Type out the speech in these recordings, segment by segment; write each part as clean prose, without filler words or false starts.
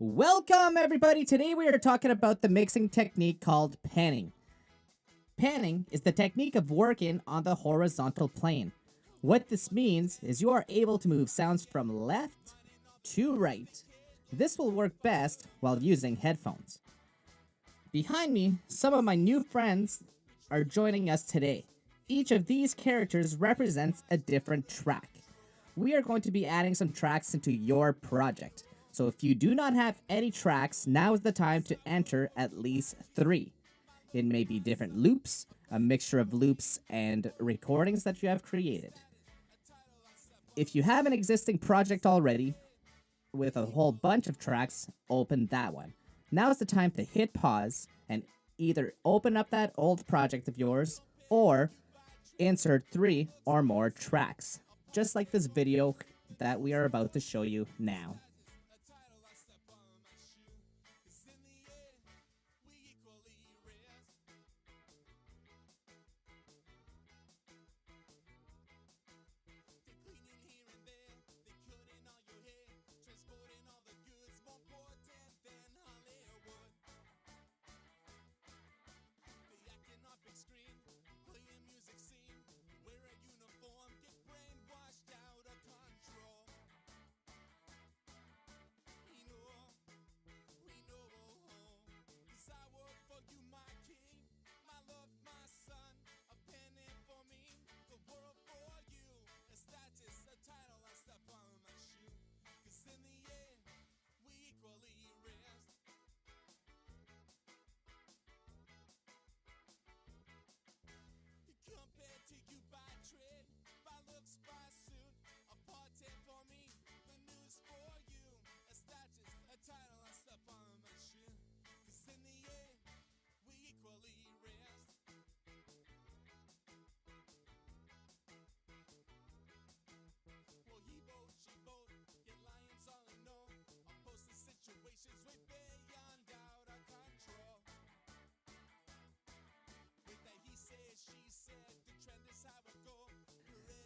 Welcome, everybody. Today we are talking about the mixing technique called panning. Panning is the technique of working on the horizontal plane. What this means is you are able to move sounds from left to right. This will work best while using headphones. Behind me, some of my new friends are joining us today. Each of these characters represents a different track. We are going to be adding some tracks into your project. So if you do not have any tracks, now is the time to enter at least 3. It may be different loops, a mixture of loops and recordings that you have created. If you have an existing project already with a whole bunch of tracks, open that one. Now is the time to hit pause and either open up that old project of yours or insert 3 or more tracks, just like this video that we are about to show you now.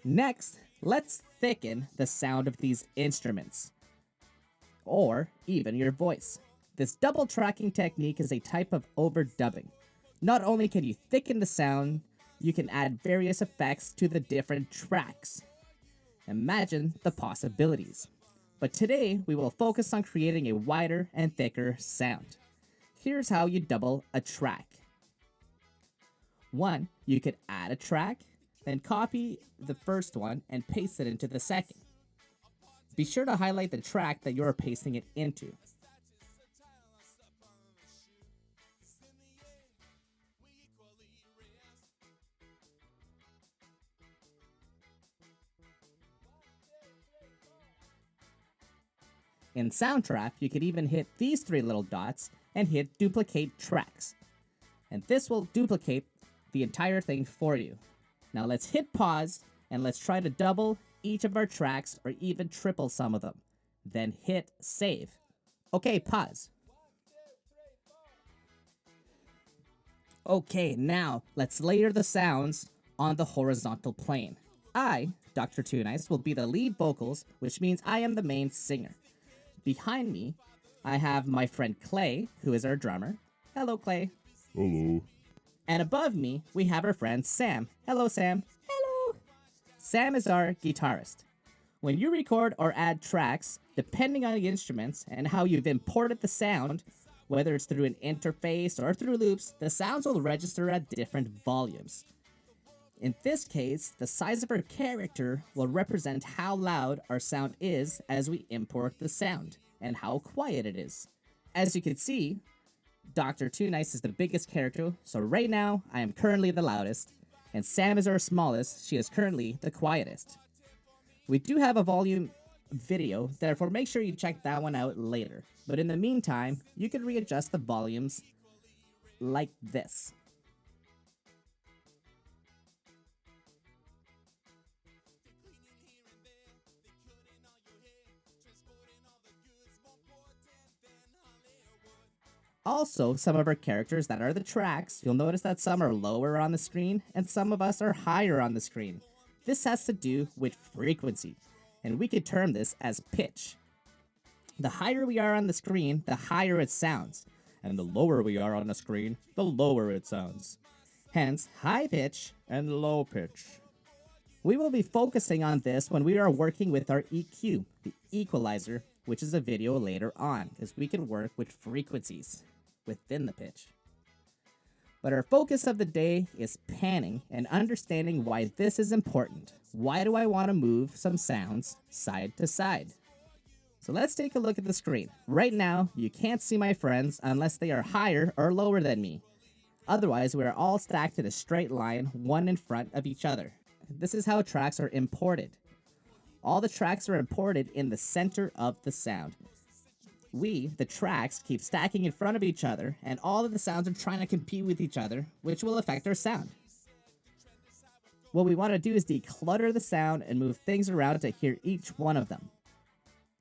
Next, let's thicken the sound of these instruments, or even your voice. This double tracking technique is a type of overdubbing. Not only can you thicken the sound, you can add various effects to the different tracks. Imagine the possibilities. But today, we will focus on creating a wider and thicker sound. Here's how you double a track. 1, you could add a track, then copy the first one and paste it into the second. Be sure to highlight the track that you are pasting it into. In Soundtrap, you could even hit these 3 little dots and hit duplicate tracks. And this will duplicate the entire thing for you. Now let's hit pause and let's try to double each of our tracks or even triple some of them. Then hit save. Okay, pause. Okay, now let's layer the sounds on the horizontal plane. I, Dr. Toonice, will be the lead vocals, which means I am the main singer. Behind me, I have my friend Clay, who is our drummer. Hello, Clay. Hello. And above me, we have our friend Sam. Hello, Sam. Hello. Sam is our guitarist. When you record or add tracks, depending on the instruments and how you've imported the sound, whether it's through an interface or through loops, the sounds will register at different volumes. In this case, the size of our character will represent how loud our sound is as we import the sound, and how quiet it is. As you can see, Dr. Toonice is the biggest character, so right now, I am currently the loudest, and Sam is our smallest, she is currently the quietest. We do have a volume video, therefore make sure you check that one out later. But in the meantime, you can readjust the volumes like this. Also, some of our characters that are the tracks, you'll notice that some are lower on the screen and some of us are higher on the screen. This has to do with frequency, and we could term this as pitch. The higher we are on the screen, the higher it sounds. And the lower we are on the screen, the lower it sounds. Hence, high pitch and low pitch. We will be focusing on this when we are working with our EQ, the equalizer, which is a video later on, because we can work with frequencies within the pitch. But our focus of the day is panning and understanding why this is important. Why do I want to move some sounds side to side? So let's take a look at the screen. Right now, you can't see my friends unless they are higher or lower than me. Otherwise, we are all stacked in a straight line, one in front of each other. This is how tracks are imported. All the tracks are imported in the center of the sound. We, the tracks, keep stacking in front of each other, and all of the sounds are trying to compete with each other, which will affect our sound. What we want to do is declutter the sound and move things around to hear each one of them.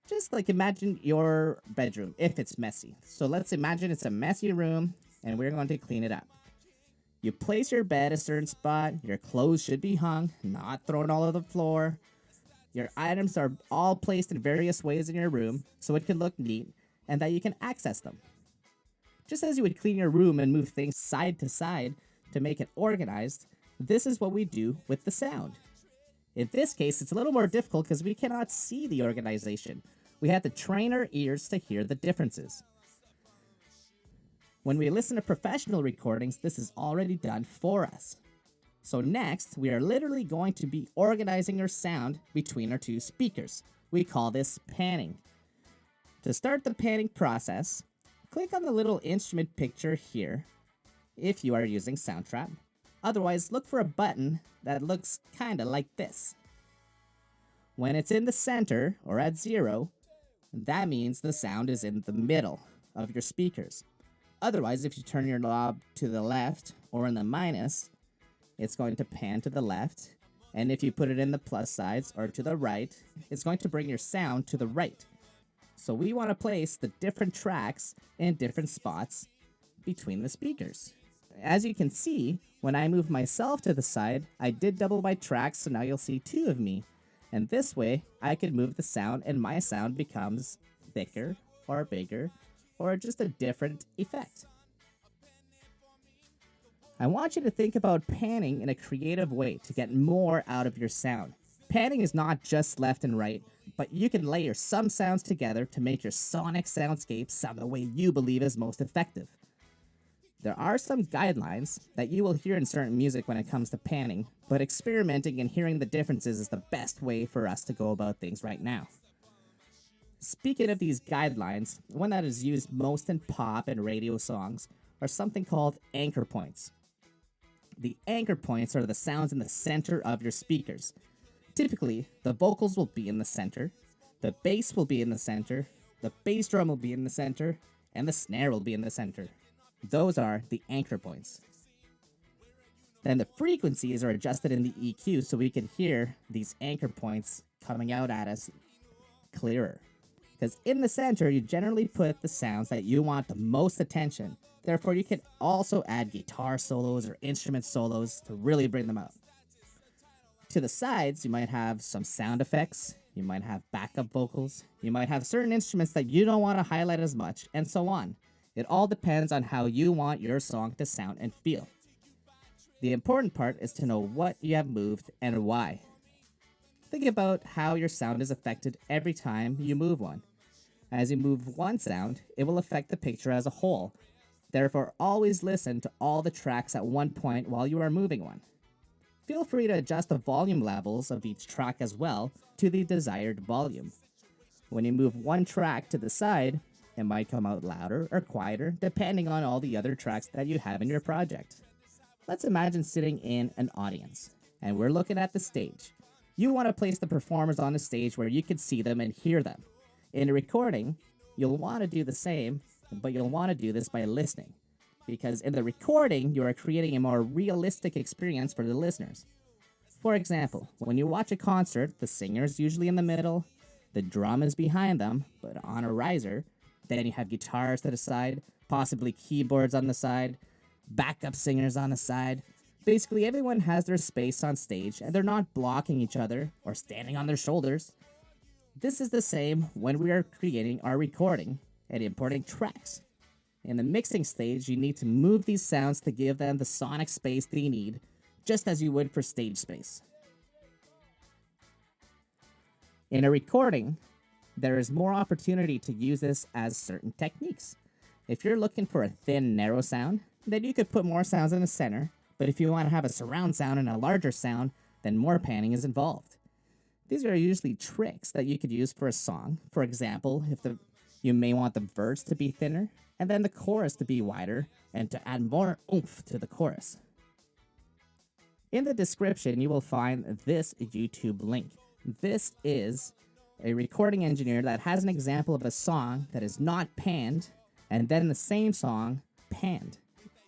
Just like imagine your bedroom, if it's messy. So let's imagine it's a messy room, and we're going to clean it up. You place your bed a certain spot, your clothes should be hung, not thrown all over the floor. Your items are all placed in various ways in your room, so it can look neat, and that you can access them. Just as you would clean your room and move things side to side to make it organized, this is what we do with the sound. In this case, it's a little more difficult because we cannot see the organization. We have to train our ears to hear the differences. When we listen to professional recordings, this is already done for us. So next, we are literally going to be organizing our sound between our two speakers. We call this panning. To start the panning process, click on the little instrument picture here if you are using Soundtrap. Otherwise, look for a button that looks kind of like this. When it's in the center or at 0, that means the sound is in the middle of your speakers. Otherwise, if you turn your knob to the left or in the minus, it's going to pan to the left. And if you put it in the plus sides or to the right, it's going to bring your sound to the right. So we want to place the different tracks in different spots between the speakers. As you can see, when I move myself to the side, I did double my tracks, so now you'll see 2 of me. And this way, I could move the sound and my sound becomes thicker or bigger or just a different effect. I want you to think about panning in a creative way to get more out of your sound. Panning is not just left and right, but you can layer some sounds together to make your sonic soundscape sound the way you believe is most effective. There are some guidelines that you will hear in certain music when it comes to panning, but experimenting and hearing the differences is the best way for us to go about things right now. Speaking of these guidelines, one that is used most in pop and radio songs are something called anchor points. The anchor points are the sounds in the center of your speakers. Typically, the vocals will be in the center, the bass will be in the center, the bass drum will be in the center, and the snare will be in the center. Those are the anchor points. Then the frequencies are adjusted in the EQ so we can hear these anchor points coming out at us clearer. Because in the center, you generally put the sounds that you want the most attention. Therefore, you can also add guitar solos or instrument solos to really bring them out. To the sides, you might have some sound effects, you might have backup vocals, you might have certain instruments that you don't want to highlight as much, and so on. It all depends on how you want your song to sound and feel. The important part is to know what you have moved and why. Think about how your sound is affected every time you move one. As you move one sound, it will affect the picture as a whole. Therefore, always listen to all the tracks at one point while you are moving one. Feel free to adjust the volume levels of each track as well to the desired volume. When you move one track to the side, it might come out louder or quieter depending on all the other tracks that you have in your project. Let's imagine sitting in an audience, and we're looking at the stage. You want to place the performers on a stage where you can see them and hear them. In a recording, you'll want to do the same, but you'll want to do this by listening. Because in the recording, you are creating a more realistic experience for the listeners. For example, when you watch a concert, the singer is usually in the middle, the drum is behind them, but on a riser. Then you have guitars to the side, possibly keyboards on the side, backup singers on the side. Basically, everyone has their space on stage, and they're not blocking each other or standing on their shoulders. This is the same when we are creating our recording and importing tracks. In the mixing stage, you need to move these sounds to give them the sonic space they need, just as you would for stage space. In a recording, there is more opportunity to use this as certain techniques. If you're looking for a thin, narrow sound, then you could put more sounds in the center, but if you want to have a surround sound and a larger sound, then more panning is involved. These are usually tricks that you could use for a song. For example, you may want the verse to be thinner, and then the chorus to be wider, and to add more oomph to the chorus. In the description, you will find this YouTube link. This is a recording engineer that has an example of a song that is not panned, and then the same song panned.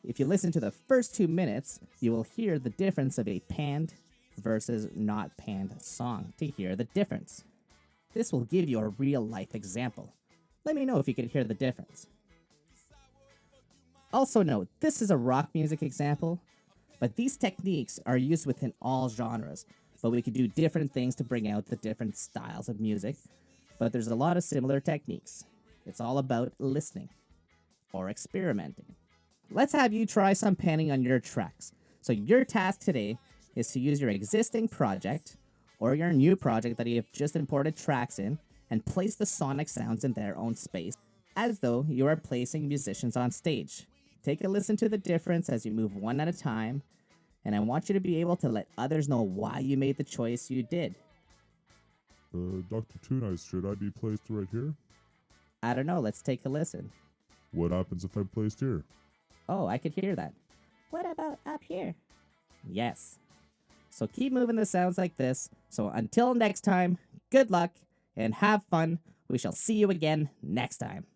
If you listen to the first 2 minutes, you will hear the difference of a panned versus not panned song to hear the difference. This will give you a real life example. Let me know if you can hear the difference. Also note, this is a rock music example, but these techniques are used within all genres, but we could do different things to bring out the different styles of music, but there's a lot of similar techniques. It's all about listening or experimenting. Let's have you try some panning on your tracks. So your task today is to use your existing project or your new project that you have just imported tracks in and place the sonic sounds in their own space as though you are placing musicians on stage. Take a listen to the difference as you move one at a time, and I want you to be able to let others know why you made the choice you did. Dr. Toonice, should I be placed right here? I don't know, let's take a listen. What happens if I'm placed here? Oh, I could hear that. What about up here? Yes. So keep moving the sounds like this. So until next time, good luck and have fun. We shall see you again next time.